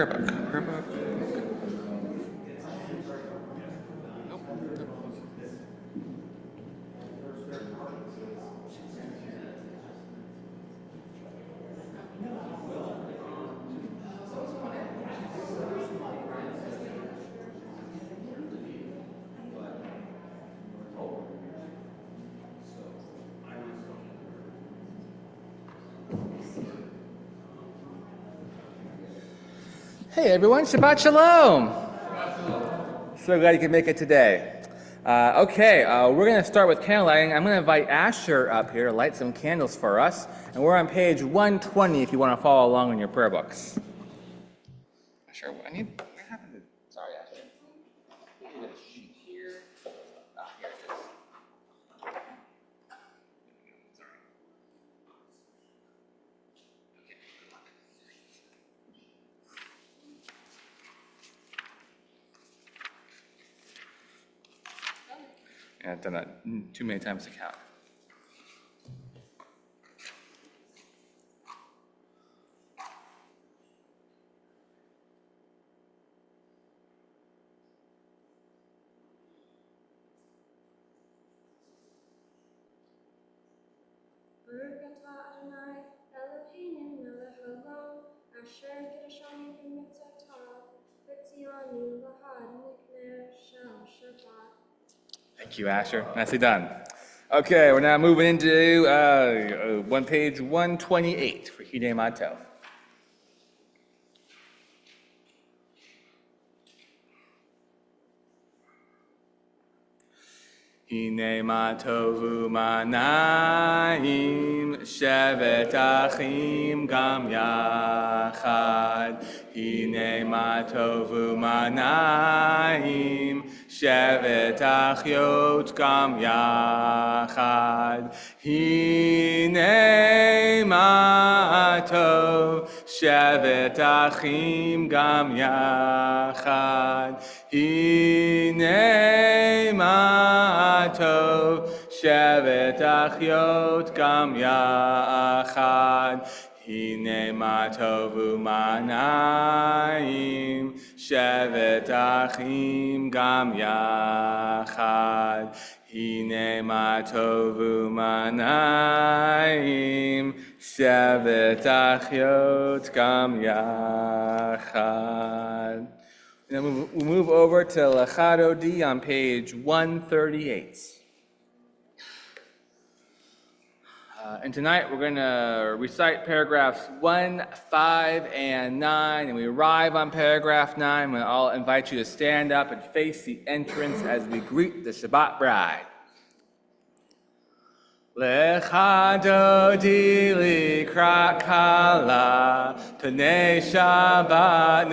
prayer book. Prayer book. Nope. Hey everyone, Shabbat Shalom. So glad you could make it today. We're going to start with candle lighting. I'm going to invite Asher up here to light some candles for us. And we're on page 120 if you want to follow along in your prayer books. Asher, what happened to... Sorry, Asher. I need a sheet here. Ah, here it is. Sorry. Okay, good luck. Yeah, I've done that too many times to count. Thank you, Asher. Nicely done. Okay, we're now moving into page 128 for Hine Matov. Hine matovu manayim shevet achim gam yachad. Hine matovu manayim shevet achyot gam yachad. Hine matov shevet achim gam yachad. Hine matov shevet achyot gam yachad. Hine matovu manayim shevet achim gam yachad. Hine matovu manayim shevet achyot gam yachad. Now we'll move over to Lachadodi on page 138. And tonight we're going to recite paragraphs 1, 5, and 9. And we arrive on paragraph 9 when I'll invite you to stand up and face the entrance as we greet the Shabbat bride. Lecha dodi likrat kala, pnei Shabbat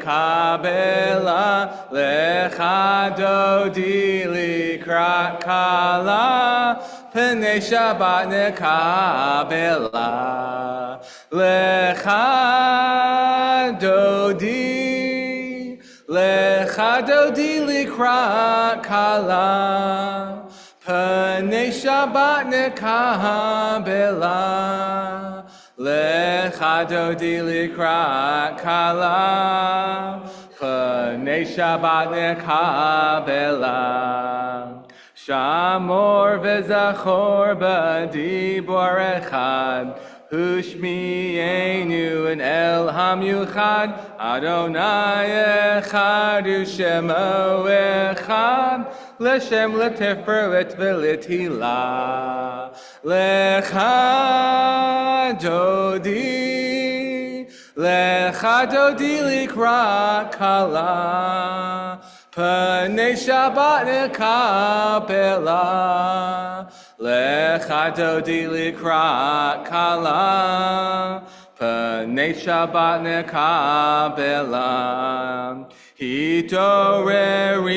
nekabela. Lecha dodi likrat kala, pnei Shabbat nekabela. Lecha dodi likrat kala. Pnei Shabbat nekabela, lecha dodi likrat kala. Pnei Shabbat nekabela, shamor v'zachor b'dibor echad. Hushmi'enu en el hamyuchad, Adonai echad u'shemo echad. Leshem leteferet ve'letila. Lecha dodi likrat kala. Pnei Shabbat nekabela. Lecha dodi likrat kala. Pnei Shabbat nekabela. Hitoreri,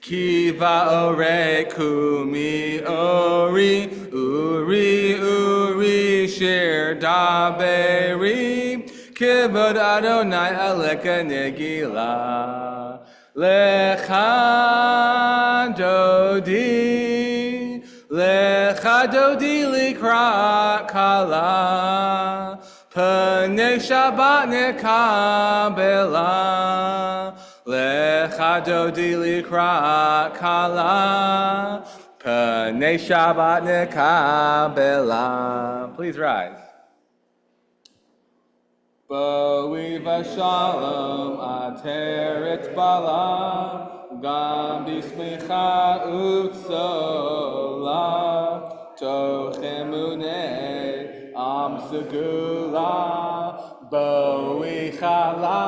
ki va'orei kumi ori, uri shir daberi, kivod Adonai aleka negila. Lecha dodi likrat kala. Pnei Shabbat nekabela, lecha dodi likra kala. Pnei Shabbat nekabela. Please rise. Boi v'shalom ateret bala, gam b'smecha u'tzola, toch emunei am segula. Boi chala,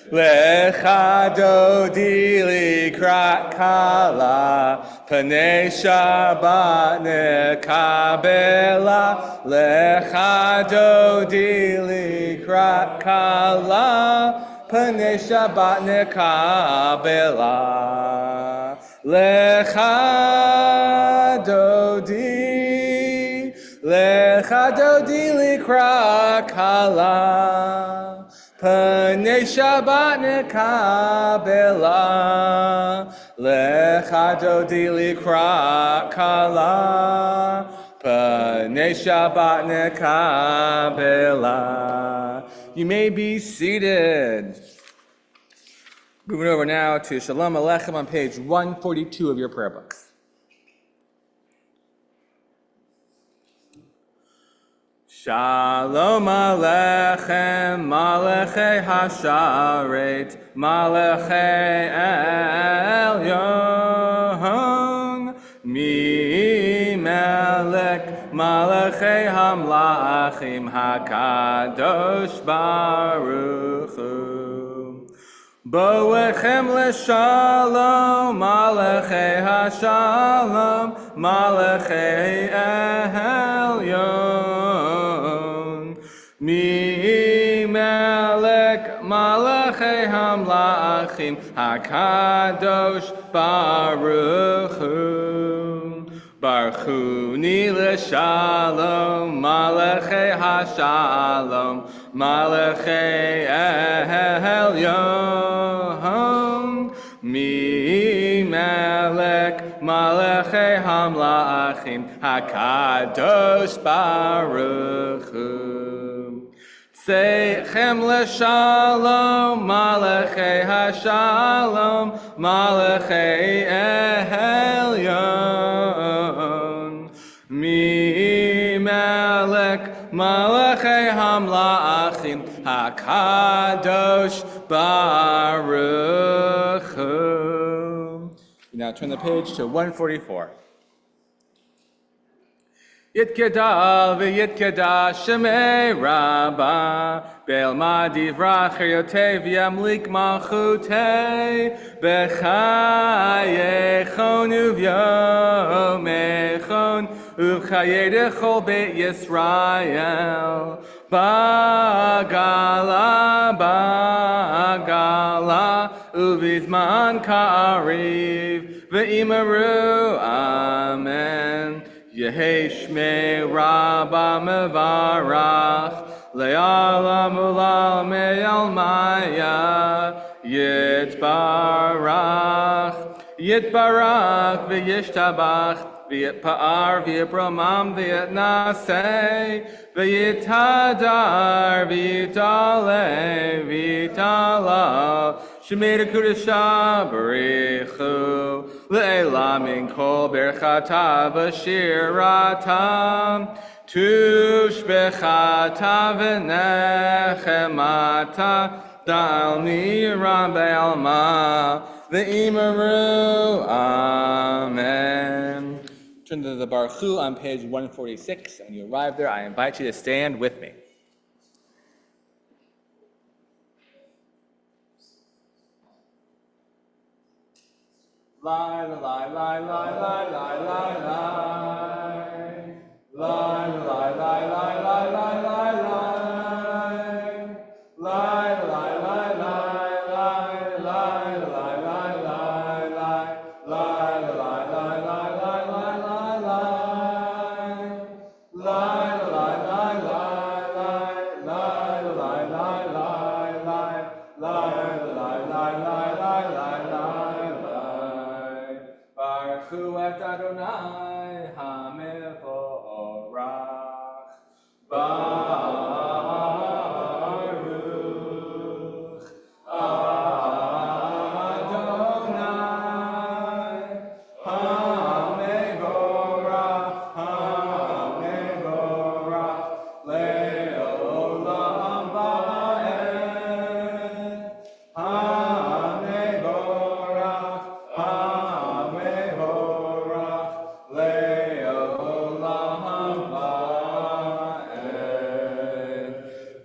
lecha dodi likrat kala, Pnei Shabbat nekabela, lecha dodi likrat kala, Pnei Shabbat nekabela, lecha dodi likrat kala. Pnei Shabbat nekabela, lecha dodi likra kala. Pnei Shabbat nekabela. You may be seated. Moving over now to Shalom Aleichem on page 142 of your prayer books. Shalom Aleichem, Malachei Hasharet, Malachei Elyon, Mi Melech, Malachei Hamlachim, HaKadosh Baruch Hu. Boechem leshalom, Malachei Hashalom, Malachei Elyon. Mi melech malachei hamlachim, HaKadosh Baruch Hu. Baruch Hu ni leshalom, Malachei Hashalom, Malachei Elyon. Mi melech malachei hamlachim, HaKadosh Baruch Hu. Seichem leshalom, Malachei Hashalom, Malachei Elyon. Mi melech malachei hamlachim, HaKadosh Baruch Hu. Now turn the page to 144. Yitkeda v'yitkeda shemei rabba, be'elma divrach yotev yamlik malchutei, b'chayechon uv'yomechon, uv'chayedechol beit Yisrael, bagala, uv'izman ka'ariv, v'imaru, amen. Yehei Shmei Rabba Mevarach, Le'alam Ulal Me'almaya, Yitbarach, V'yishtabach, V'yitpa'ar, V'yibramam, V'yitnasei, V'yitadar, V'yitala, Shemei Kudesha Barichu, Le'elam min kol berchata v'shirata, tushbechata v'nechemata, da'al nira be'alma, v'imaru, amen. Turn to the Baruch Hu on page 146, and you arrive there. I invite you to stand with me. Lie, lie, lie, lie, lie, lie, lie, lie, lie, lie, lie, lie, lie, lie, Baruch Hu et Adonai HaMevoch.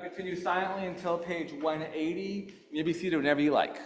continue silently until page 180. You may be seated whenever you like.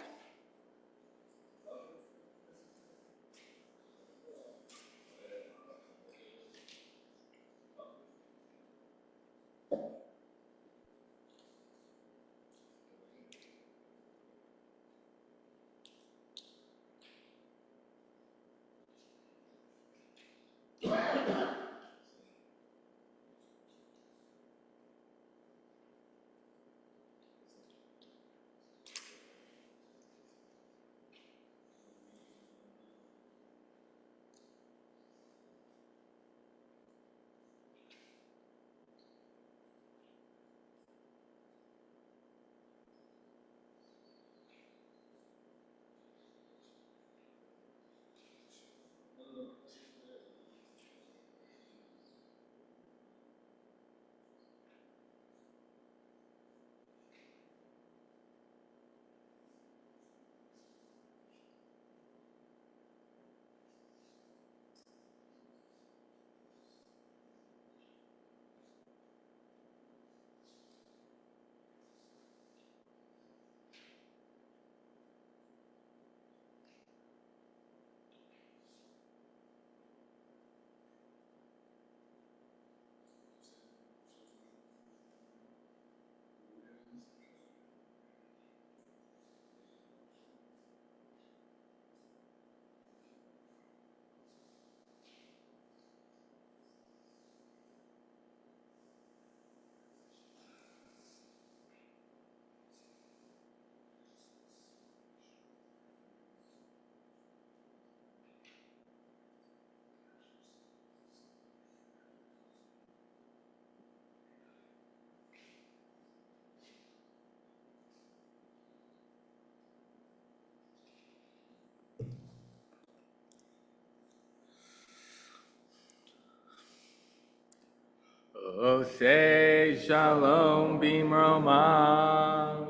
Oh, say shalom bimroma,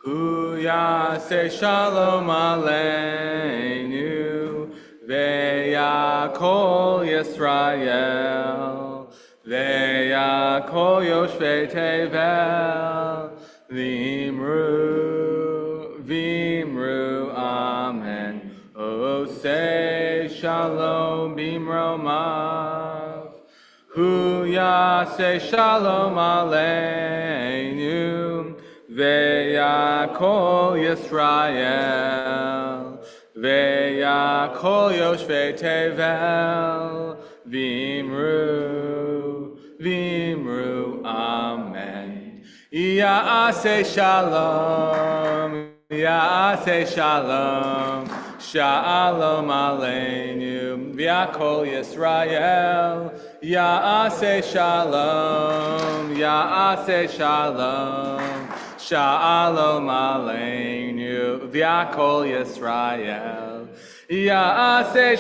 hu yaseh shalom aleinu, ve'yakol Yisrael, ve'yakol yoshvei tevel, v'imru, amen. Oh, say shalom bimroma, hu yaseh shalom aleinu, ve'yakol Yisrael, ve'yakol yoshvei tevel, v'imru, amen. Yaseh shalom, shalom aleinu, v'yakol Yisrael, Ya'aseh shalom, shalom aleinu, v'yakol Yisrael. Ya'aseh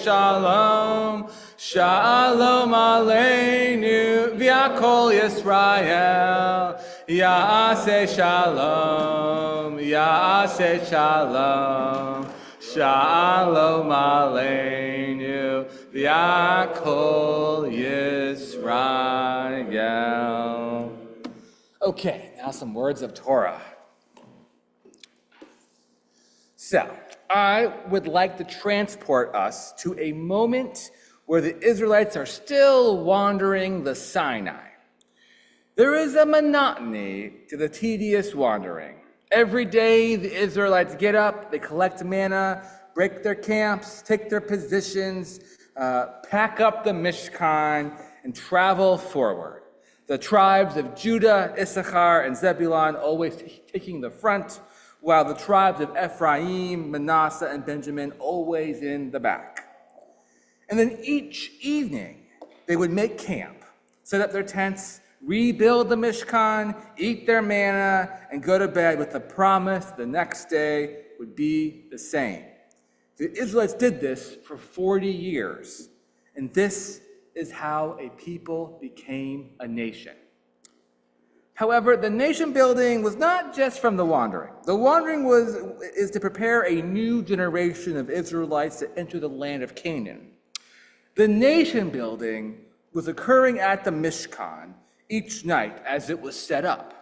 shalom, shalom aleinu, v'yakol Yisrael. Ya'aseh shalom, shalom aleinu, v'yakol Yisrael. Okay, now some words of Torah. So, I would like to transport us to a moment where the Israelites are still wandering the Sinai. There is a monotony to the tedious wandering. Every day, the Israelites get up, they collect manna, break their camps, take their positions, pack up the Mishkan, and travel forward. The tribes of Judah, Issachar, and Zebulun always taking the front, while the tribes of Ephraim, Manasseh, and Benjamin always in the back. And then each evening, they would make camp, set up their tents, rebuild the Mishkan, eat their manna, and go to bed with the promise the next day would be the same. The Israelites did this for 40 years, and this is how a people became a nation. However, the nation building was not just from the wandering. The wandering is to prepare a new generation of Israelites to enter the land of Canaan. The nation building was occurring at the Mishkan each night as it was set up.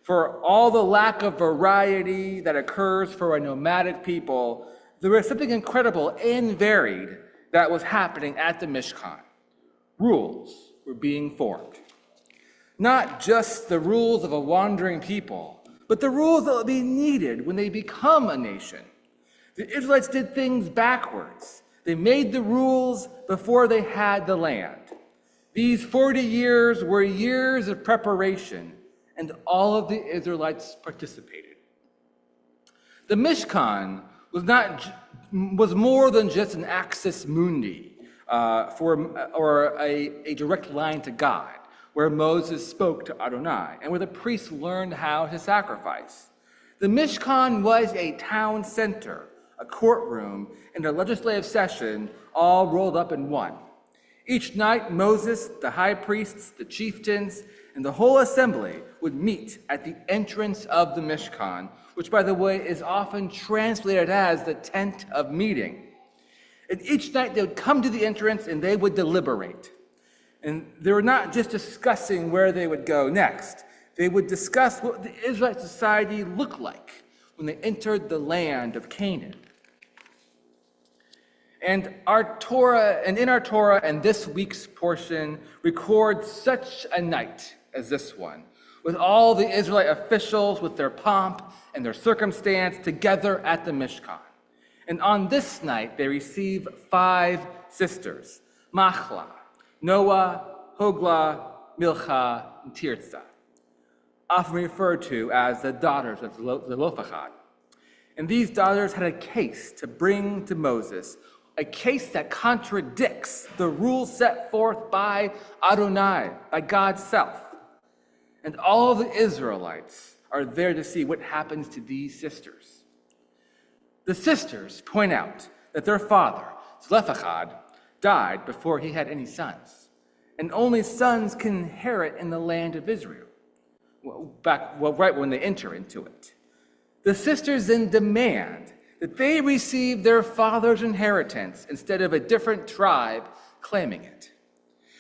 For all the lack of variety that occurs for a nomadic people, there was something incredible and varied that was happening at the Mishkan. Rules were being formed. Not just the rules of a wandering people, but the rules that will be needed when they become a nation. The Israelites did things backwards. They made the rules before they had the land. These 40 years were years of preparation, and all of the Israelites participated. The Mishkan was more than just an axis mundi or a direct line to God, where Moses spoke to Adonai and where the priests learned how to sacrifice. The Mishkan was a town center, a courtroom, and a legislative session all rolled up in one. Each night, Moses, the high priests, the chieftains, and the whole assembly would meet at the entrance of the Mishkan, which, by the way, is often translated as the tent of meeting. And each night they would come to the entrance and they would deliberate. And they were not just discussing where they would go next. They would discuss what the Israelite society looked like when they entered the land of Canaan. And in our Torah and this week's portion records such a night as this one, with all the Israelite officials with their pomp and their circumstance together at the Mishkan. And on this night, they receive 5 sisters, Machlah, Noah, Hoglah, Milcah, and Tirzah, often referred to as the daughters of Zelophehad. And these daughters had a case to bring to Moses, a case that contradicts the rules set forth by Adonai, by God's self. And all the Israelites are there to see what happens to these sisters. The sisters point out that their father, Zelophehad, died before he had any sons, and only sons can inherit in the land of Israel, right when they enter into it. The sisters then demand that they receive their father's inheritance instead of a different tribe claiming it.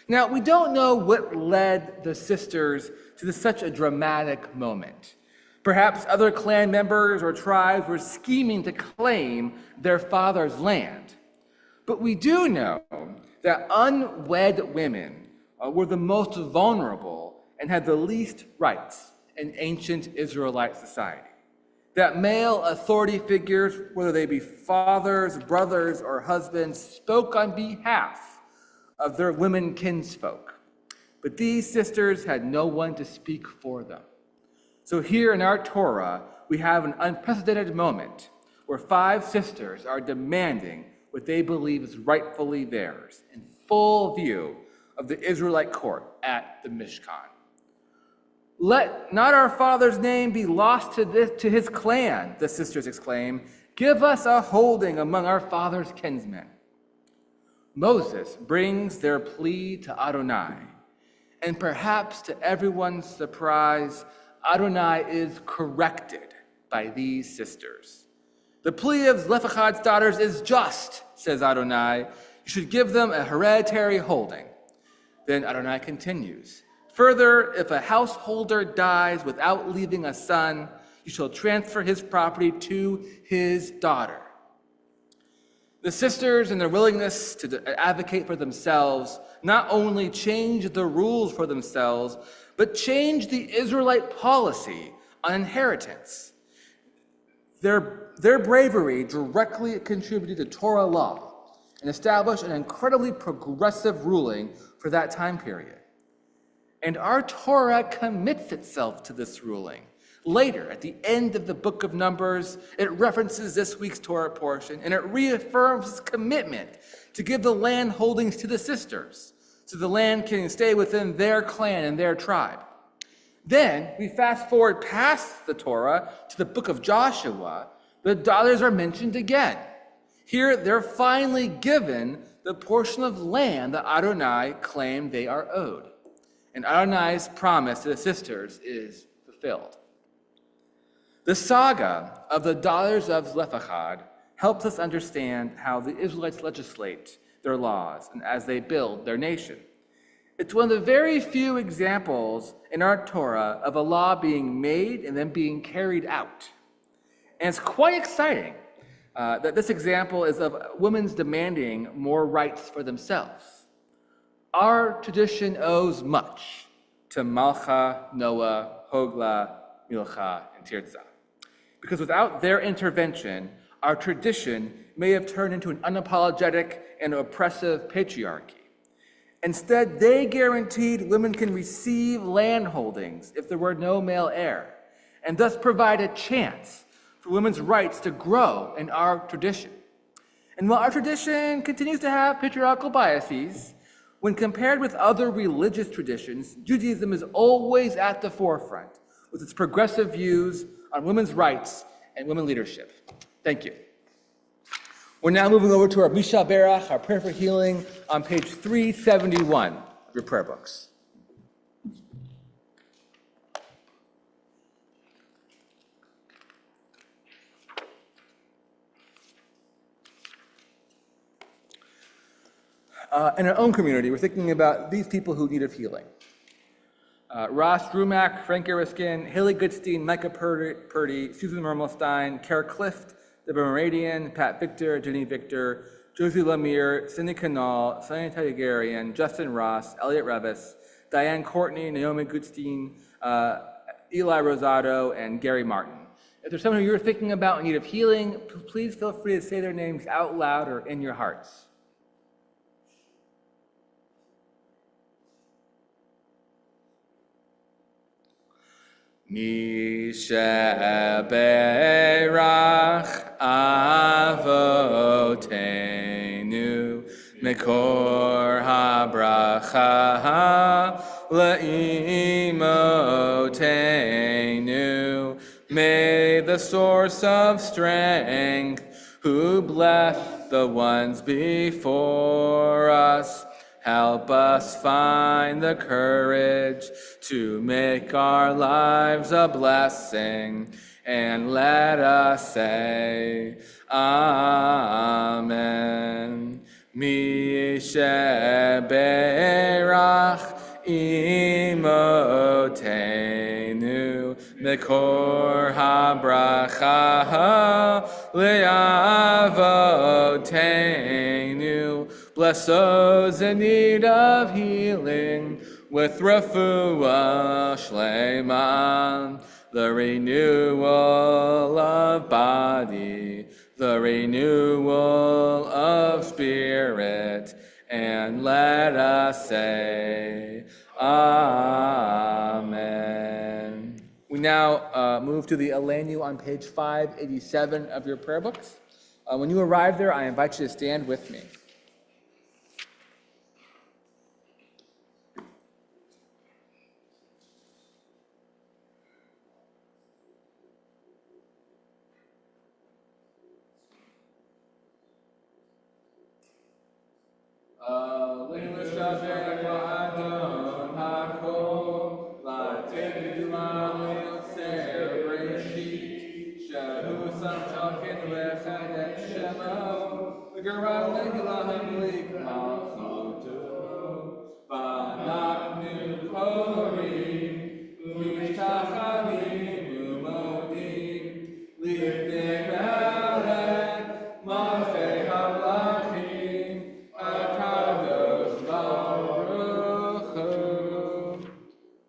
Now, we don't know what led the sisters to such a dramatic moment. Perhaps other clan members or tribes were scheming to claim their father's land. But we do know that unwed women were the most vulnerable and had the least rights in ancient Israelite society. That male authority figures, whether they be fathers, brothers, or husbands, spoke on behalf of their women kinsfolk. But these sisters had no one to speak for them. So here in our Torah, we have an unprecedented moment where 5 sisters are demanding what they believe is rightfully theirs in full view of the Israelite court at the Mishkan. Let not our father's name be lost to his clan, the sisters exclaim. Give us a holding among our father's kinsmen. Moses brings their plea to Adonai, and perhaps to everyone's surprise, Adonai is corrected by these sisters. The plea of Zelophehad's daughters is just, says Adonai. You should give them a hereditary holding. Then Adonai continues. Further, if a householder dies without leaving a son, you shall transfer his property to his daughter. The sisters, in their willingness to advocate for themselves, not only change the rules for themselves, but change the Israelite policy on inheritance. Their bravery directly contributed to Torah law and established an incredibly progressive ruling for that time period. And our Torah commits itself to this ruling. Later, at the end of the book of Numbers, it references this week's Torah portion, and it reaffirms its commitment to give the land holdings to the sisters, so the land can stay within their clan and their tribe. Then, we fast forward past the Torah to the book of Joshua. The daughters are mentioned again. Here, they're finally given the portion of land that Adonai claimed they are owed. And Adonai's promise to the sisters is fulfilled. The saga of the daughters of Zelophehad helps us understand how the Israelites legislate their laws and as they build their nation. It's one of the very few examples in our Torah of a law being made and then being carried out. And it's quite exciting that this example is of women's demanding more rights for themselves. Our tradition owes much to Malcha, Noah, Hogla, Milcha, and Tirzah. Because without their intervention, our tradition may have turned into an unapologetic and oppressive patriarchy. Instead, they guaranteed women can receive land holdings if there were no male heir, and thus provide a chance for women's rights to grow in our tradition. And while our tradition continues to have patriarchal biases, when compared with other religious traditions, Judaism is always at the forefront with its progressive views on women's rights and women leadership. Thank you. We're now moving over to our Misha Berach, our prayer for healing, on page 371 of your prayer books. In our own community, we're thinking about these people who need of healing. Ross Rumack, Frank Eriskin, Haley Goodstein, Micah Purdy, Susan Mermelstein, Kara Clift, Deborah Moradian, Pat Victor, Jenny Victor, Josie Lemire, Cindy Canal, Sonia Tayagarian, Justin Ross, Elliot Revis, Diane Courtney, Naomi Goodstein, Eli Rosado, and Gary Martin. If there's someone who you're thinking about in need of healing, please feel free to say their names out loud or in your hearts. Mishaberach avotenu mekor habracha leimotenu. May the source of strength, who blessed the ones before us, help us find the courage to make our lives a blessing, and let us say, Amen. Mishaberach imotenu mekor habracha leavotenu. Bless those in need of healing with refuah shlema, the renewal of body, the renewal of spirit, and let us say, Amen. We now move to the Elenu on page 587 of your prayer books. When you arrive there, I invite you to stand with me.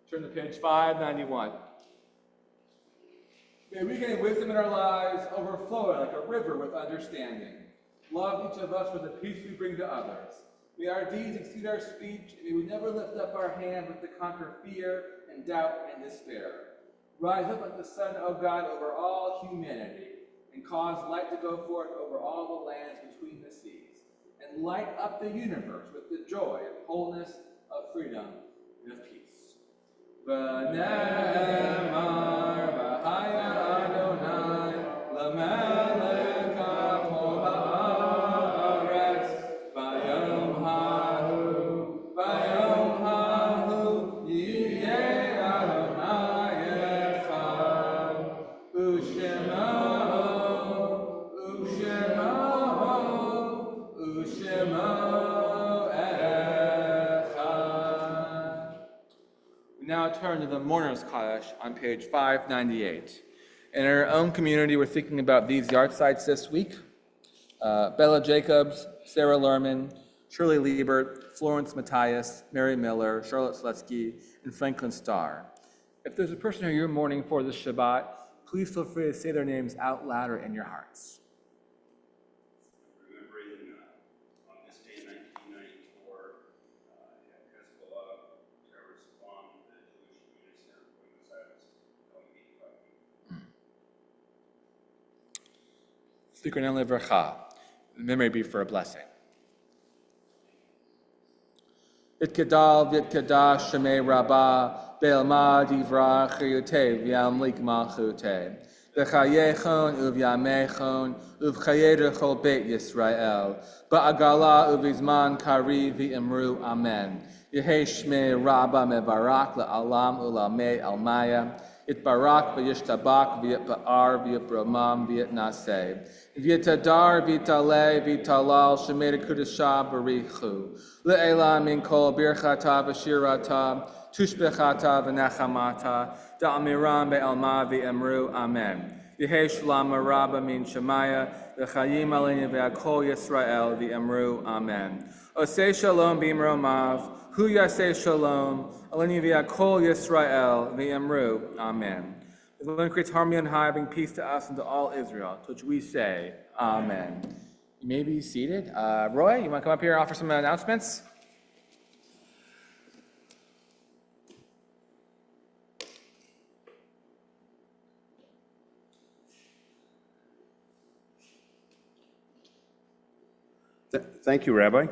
Turn to page 591. May we gain wisdom in our lives, overflowing like a river with understanding. Love each of us for the peace we bring to others. May our deeds exceed our speech, and may we never lift up our hand to conquer fear and doubt and despair. Rise up like the sun, O God, over all humanity, and cause light to go forth over all the lands between the seas, and light up the universe with the joy of wholeness, of freedom, and of peace. V'ne'emar v'haya Adonai l'melech kol ha'aretz v'yom hahu yiyeh Adonai echad u'shemo echad. turn to the Mourner's Kaddish on page 598. In our own community, we're thinking about these yard sites this week. Bella Jacobs, Sarah Lerman, Shirley Liebert, Florence Matthias, Mary Miller, Charlotte Slutsky, and Franklin Starr. If there's a person who you're mourning for this Shabbat, please feel free to say their names out loud or in your hearts. Remembering on this day, 1994, at Hezbollah, terrorist bomb the Jewish Community Center in Buenos Aires, killing 85 people. Zikron Levrcha. Memory be for a blessing. Vitkadal Vitkadash Shemei Rabbah Be'elma Divra Chiyute V'yamlik Malchute V'chayechon Uvyamechon Uvchayer Chol Beit Yisrael Ba'agala Uvizman Kari V'imru Amen Yehei Shmei Rabbah Mebarak La'alam Ulamei Almaya Yitbarak V'yishtabak V'yitba'ar V'yitbramam V'yitnaseh V'yitadar V'yitaleh V'yitalal Shemei Kudashah Barichu Le'ela min kol birchata v'shirata tushbechata v'nachamata da'amiram be'alma v'emru amen. Yehei shalom rabba min shemaya v'chayim aleinu v'akol Yisrael v'emru amen. Osei shalom b'imromav hu yasei shalom aleinu v'akol Yisrael v'emru amen. The Lord creates harmony on high, bring peace to us and to all Israel, to which we say amen. You may be seated. Roy, you want to come up here and offer some announcements? Thank you, Rabbi.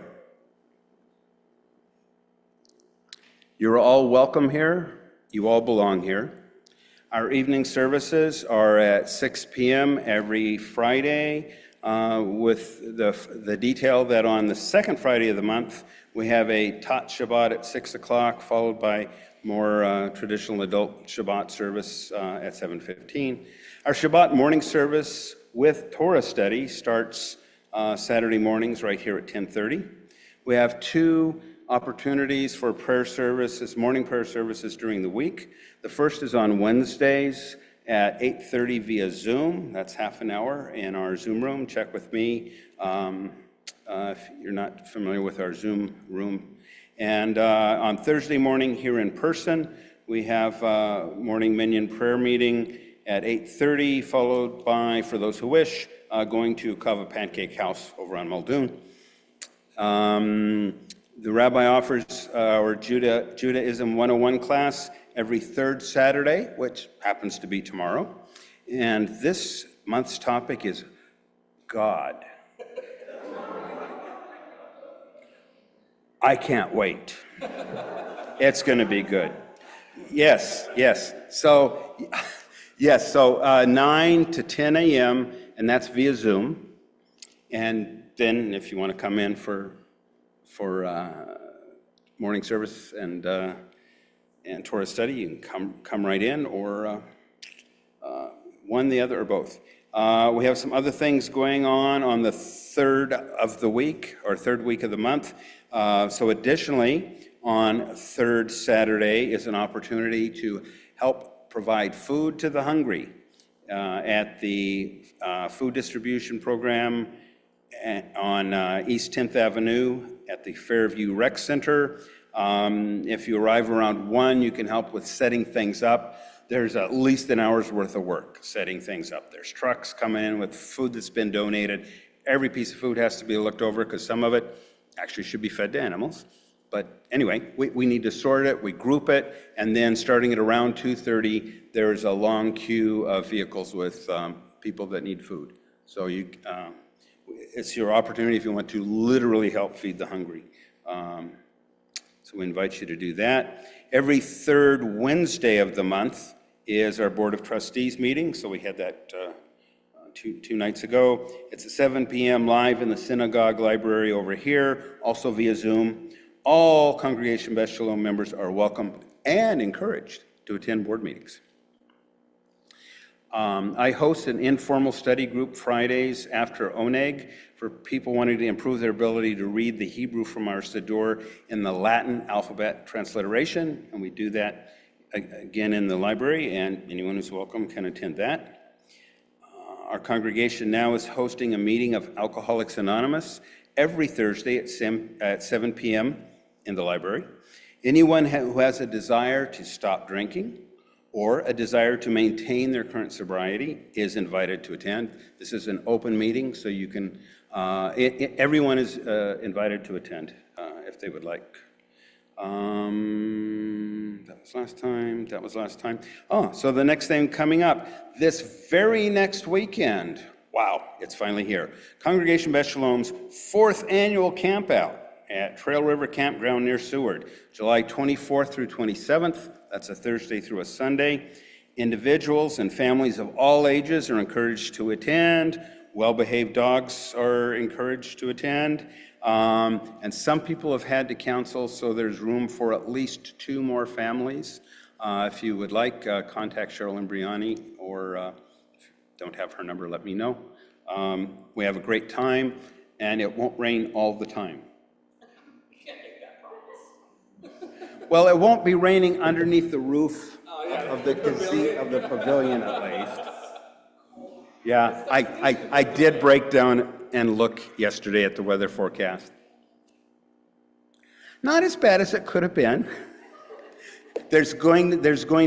You're all welcome here. You all belong here. Our evening services are at 6 p.m. every Friday. With the detail that on the second Friday of the month, we have a Tot Shabbat at 6 o'clock, followed by more traditional adult Shabbat service at 7:15. Our Shabbat morning service with Torah study starts Saturday mornings right here at 10:30. We have two opportunities for prayer services, morning prayer services during the week. The first is on Wednesdays at 8:30 via Zoom. That's half an hour in our Zoom room. Check with me if you're not familiar with our Zoom room. And on Thursday morning here in person, we have morning Minyan prayer meeting at 8:30, followed by, for those who wish, going to Kava Pancake House over on Muldoon. The rabbi offers our Judaism 101 class every third Saturday, which happens to be tomorrow. And this month's topic is God. I can't wait. It's going to be good. Yes. So 9 to 10 a.m., and that's via Zoom. And then if you want to come in for morning service and Torah study, you can come right in, or one, the other, or both. We have some other things going on the third of the week, or third week of the month. So additionally, on third Saturday is an opportunity to help provide food to the hungry at the food distribution program on East 10th Avenue at the Fairview Rec Center. If you arrive around 1, you can help with setting things up. There's at least an hour's worth of work setting things up. There's trucks coming in with food that's been donated. Every piece of food has to be looked over because some of it actually should be fed to animals. But anyway, we need to sort it, we group it, and then starting at around 2:30, there's a long queue of vehicles with people that need food. So it's your opportunity if you want to literally help feed the hungry. So we invite you to do that. Every third Wednesday of the month is our Board of Trustees meeting. So we had that two nights ago. It's at 7 p.m. live in the synagogue library over here, also via Zoom. All Congregation Beth Shalom members are welcome and encouraged to attend board meetings. I host an informal study group Fridays after Oneg for people wanting to improve their ability to read the Hebrew from our Siddur in the Latin alphabet transliteration, and we do that again in the library, and anyone who's welcome can attend that. Our congregation now is hosting a meeting of Alcoholics Anonymous every Thursday at 7 p.m. in the library. Anyone who has a desire to stop drinking or a desire to maintain their current sobriety is invited to attend. This is an open meeting, so you can, everyone is invited to attend if they would like. That was last time. Oh, so the next thing coming up, this very next weekend, wow, it's finally here. Congregation Beth Shalom's 4th annual campout at Trail River Campground near Seward, July 24th through 27th. That's a Thursday through a Sunday. Individuals and families of all ages are encouraged to attend. Well-behaved dogs are encouraged to attend. And some people have had to cancel, so there's room for at least 2 more families. If you would like, contact Cheryl Imbriani, or if you don't have her number, let me know. We have a great time, and it won't rain all the time. You can't make that promise. Well, it won't be raining underneath the roof of the pavilion at least. Yeah, I did break down and look yesterday at the weather forecast. Not as bad as it could have been. There's going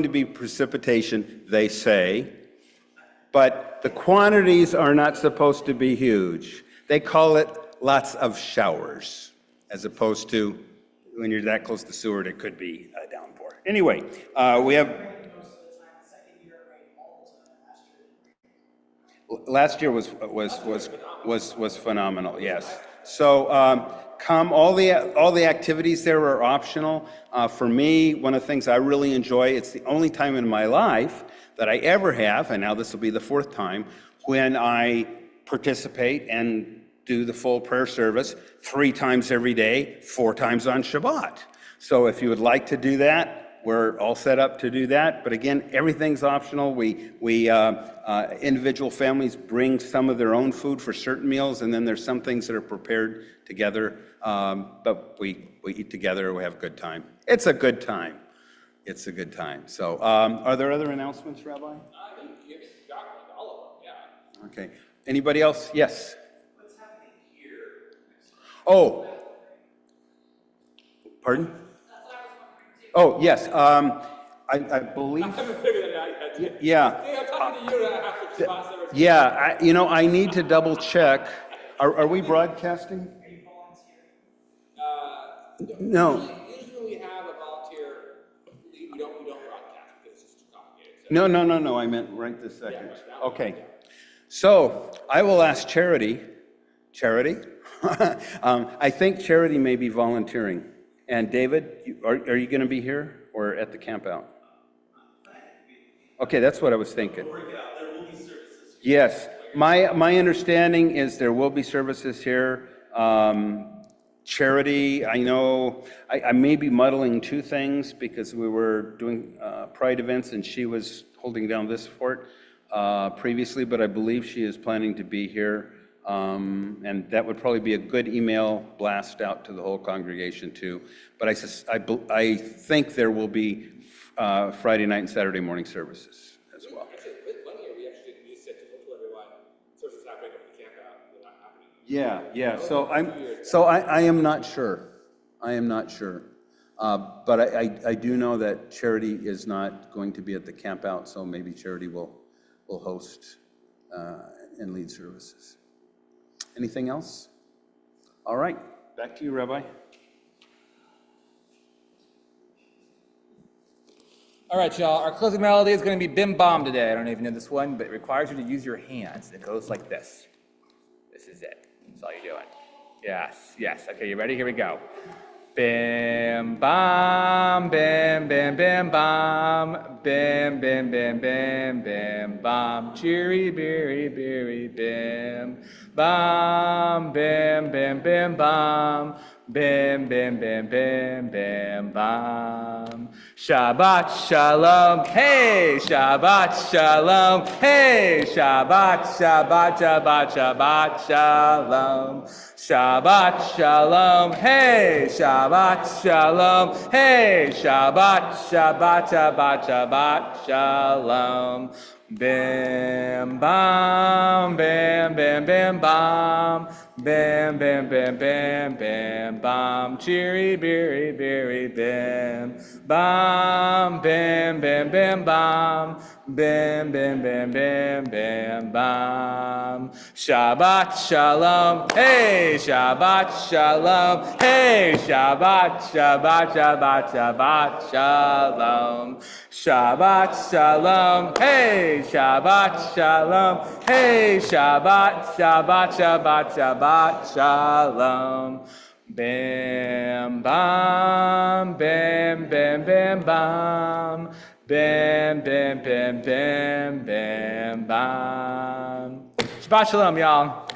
to be precipitation, they say, but the quantities are not supposed to be huge. They call it lots of showers, as opposed to when you're that close to Seward, it could be a downpour. Anyway, we have. Last year was phenomenal. Yes. So come. All the activities there are optional. For me, one of the things I really enjoy. It's the only time in my life that I ever have, and now this will be the 4th time, when I participate and do the full prayer service 3 times every day, 4 times on Shabbat. So if you would like to do that, we're all set up to do that, but again, everything's optional. We individual families bring some of their own food for certain meals, and then there's some things that are prepared together, but we eat together, we have a good time. It's a good time. It's a good time. So are there other announcements, Rabbi? I think you got all of them, yeah. Okay. Anybody else? Yes. What's happening here? Oh. Pardon? Oh, yes. I believe. I haven't figured it out yet. Yeah. Hey, I'm talking to you after Shabbat service. Yeah. I need to double check. Are we broadcasting? Are you volunteering? No. Usually we have a volunteer. We don't broadcast because it's too complicated. So. No. I meant right this second. Yeah, Okay. So I will ask Charity. Charity? I think Charity may be volunteering. And David, are you going to be here or at the campout? Okay, that's what I was thinking. There will be services. Yes, my understanding is there will be services here. Charity, I know, I may be muddling 2 things because we were doing Pride events and she was holding down this fort previously, but I believe she is planning to be here. And that would probably be a good email blast out to the whole congregation too. But I think there will be Friday night and Saturday morning services as well. Actually, with one year, we actually used it to tell everyone services happening at the camp out. They're not happening. Yeah. So I am not sure. But I do know that Charity is not going to be at the camp out, so maybe Charity will host and lead services. Anything else? All right, back to you, Rabbi. All right, y'all. Our closing melody is going to be Bim Bom today. I don't know if you know this one, but it requires you to use your hands. It goes like this. This is it. That's all you're doing. Yes. Okay, you ready? Here we go. Bim bam, bim bim bim bam, bim bim bim bim bim bam, cheery beery beery bim bam, bim bim bim bam, bim bim bim bim bim bam. Shabbat shalom, hey, Shabbat shalom, hey, Shabbat, Shabbat, Shabbat, Shabbat shalom. Shabbat shalom, hey, Shabbat shalom, hey, Shabbat, Shabbat, Shabbat, Shabbat shalom. Bam, bam, bam, bam, bam, bam. Bam, bam, bam, bam, bam, bam. Cheery, beery, beery, bam. Bam, bam, bam, bam, bam. Bam, bam, bam, bam, bam, bam. Shabbat shalom, hey, Shabbat shalom, hey, Shabbat, Shabbat, Shabbat, Shabbat shalom. Shabbat shalom, hey, Shabbat shalom, hey, Shabbat, Shabbat, Shabbat, Shabbat shalom. Bam, bam, bam, bam, bam, bam. Bam, bam, bam, bam, bam, bam. Shabbat shalom, y'all.